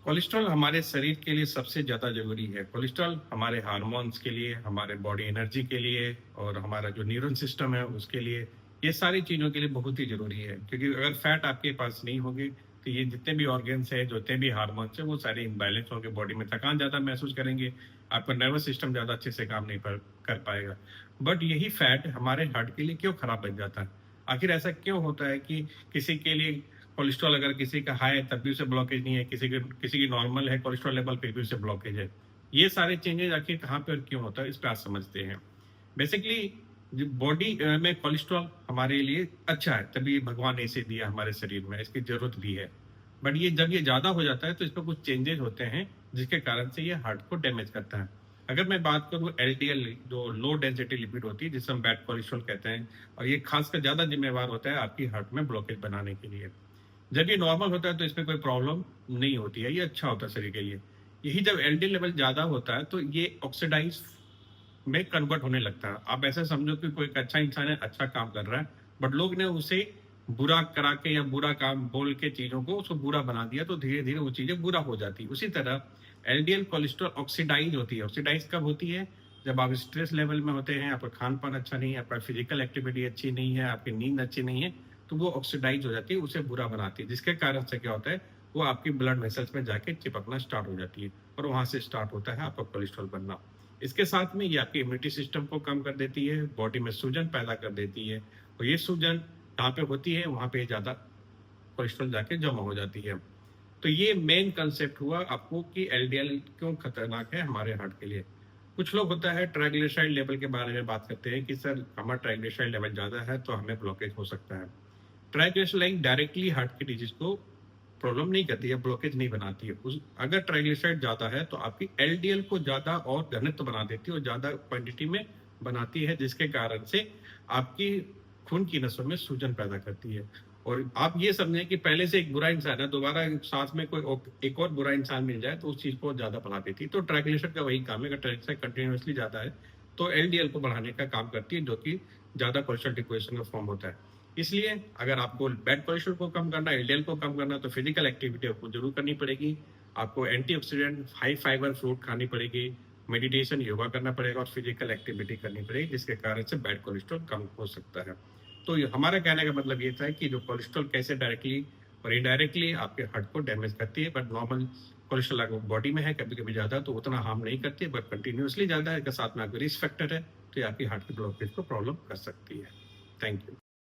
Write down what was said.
Cholesterol हमारे शरीर के लिए सबसे ज़्यादा ज़रूरी है। कोलेस्ट्रॉल हमारे हार्मोन्स के लिए, हमारे बॉडी एनर्जी के लिए और हमारा जो न्यूरल सिस्टम है उसके लिए, ये सारी चीज़ों के लिए बहुत ही ज़रूरी है। क्योंकि अगर फैट आपके पास नहीं होगी, तो ये जितने भी ऑर्गन्स हैं, जितने भी हार्मोन्स हैं, वो सारे इम्बैलेंस होंगे, बॉडी में थकान ज़्यादा महसूस करेंगे, आपका नर्वस सिस्टम ज़्यादा अच्छे से काम नहीं कर पाएगा। बट यही फैट हमारे हार्ट के लिए क्यों खराब बन जाता है? आखिर ऐसा क्यों होता है कि किसी के लिए कोलेस्ट्रॉल अगर किसी का हाई है तब भी उसे ब्लॉकेज नहीं है, किसी की नॉर्मल है कोलेस्ट्रॉल लेवल फिर भी उसे ब्लॉकेज है। ये सारे चेंजेस आखिर कहाँ पे और क्यों होता है, इस पे आज समझते हैं। बेसिकली जो बॉडी में कोलेस्ट्रॉल हमारे लिए अच्छा है, तभी भगवान ने इसे दिया हमारे शरीर में, इसकी जरूरत भी है। बट ये जब ये ज्यादा हो जाता है तो इसमें कुछ चेंजेस होते हैं जिसके कारण से ये हार्ट को डैमेज करता है। अगर मैं बात करूं एलडीएल, जो लो डेंसिटी लिपिड होती है जिसे हम बैड कोलेस्ट्रॉल कहते हैं, और ये खासकर ज्यादा जिम्मेवार होता है आपकी हार्ट में ब्लॉकेज बनाने के लिए। जब ये नॉर्मल होता है तो इसमें कोई प्रॉब्लम नहीं होती है, ये अच्छा होता है शरीर के लिए। यही जब एलडीएल लेवल ज्यादा होता है तो ये ऑक्सीडाइज में कन्वर्ट होने लगता है। आप ऐसा समझो कि कोई एक अच्छा इंसान है, अच्छा काम कर रहा है, बट लोग ने उसे बुरा करा के या बुरा काम बोल के चीजों को उसको बुरा बना दिया, तो धीरे धीरे वो चीजें बुरा हो जाती है। उसी तरह एलडीएल कोलेस्ट्रॉल ऑक्सीडाइज होती है। ऑक्सीडाइज कब होती है? जब आप स्ट्रेस लेवल में होते हैं, आपका खान पान अच्छा नहीं है, आपका फिजिकल एक्टिविटी अच्छी नहीं है, आपकी नींद अच्छी नहीं है, तो वो ऑक्सीडाइज हो जाती है, उसे बुरा बनाती है, जिसके कारण से क्या होता है, वो आपकी ब्लड वेसल्स में जाके चिपकना स्टार्ट हो जाती है और वहां से स्टार्ट होता है आपका कोलेस्ट्रॉल बनना। इसके साथ में ये आपकी इम्यूनिटी सिस्टम को कम कर देती है, बॉडी में सूजन पैदा कर देती है, और ये सूजन जहाँ पे होती है वहां पे ज्यादा कोलेस्ट्रॉल जाके जमा हो जाती है। तो ये मेन कंसेप्ट हुआ आपको कि एलडीएल क्यों खतरनाक है हमारे हार्ट के लिए। कुछ लोग होता है ट्राइग्लिसराइड लेवल के बारे में बात करते हैं कि सर हमारा ट्राइग्लिसराइड लेवल ज्यादा है तो हमें ब्लॉकेज हो सकता है। ट्राइग्लिसराइड डायरेक्टली हार्ट की डिजीज को प्रॉब्लम नहीं करती है, ब्लॉकेज नहीं बनाती है। अगर ट्राइग्लिसराइड ज्यादा है तो आपकी एलडीएल को ज्यादा और घनत्व बना देती है और ज्यादा क्वांटिटी में बनाती है, जिसके कारण से आपकी खून की नसों में सूजन पैदा करती है। और आप ये समझें कि पहले से एक बुरा इंसान है, दोबारा साथ में कोई एक और बुरा इंसान मिल जाए तो उस चीज को ज्यादा बढ़ा देती है। तो ट्राइग्लिसराइड का वही काम है, अगर ट्राइग्लिसराइड कंटिन्यूसली ज्यादा है तो एलडीएल को बढ़ाने का काम करती है, जो कि ज्यादा कोलेस्ट्रॉल इक्वेशन का फॉर्म होता है। इसलिए अगर आपको बैड कोलेस्ट्रॉल को कम करना है, एलडीएल को कम करना है, तो फिजिकल एक्टिविटी आपको जरूर करनी पड़ेगी। आपको एंटीऑक्सीडेंट हाई फाइबर फ्रूट खानी पड़ेगी, मेडिटेशन योगा करना पड़ेगा और फिजिकल एक्टिविटी करनी पड़ेगी, जिसके कारण से बैड कोलेस्ट्रॉल कम हो सकता है। तो हमारा कहने का मतलब ये था कि जो कोलेस्ट्रॉल कैसे डायरेक्टली और इनडायरेक्टली आपके हार्ट को डैमेज करती है, बट नॉर्मल कोलेस्ट्रॉल अगर बॉडी में है कभी कभी ज्यादा तो उतना हार्म नहीं करती है, बट कंटिन्यूसली ज्यादा है, साथ में आपके रिस्क फैक्टर है, तो ये आपकी हार्ट की ब्लॉकेज को प्रॉब्लम कर सकती है। Thank you.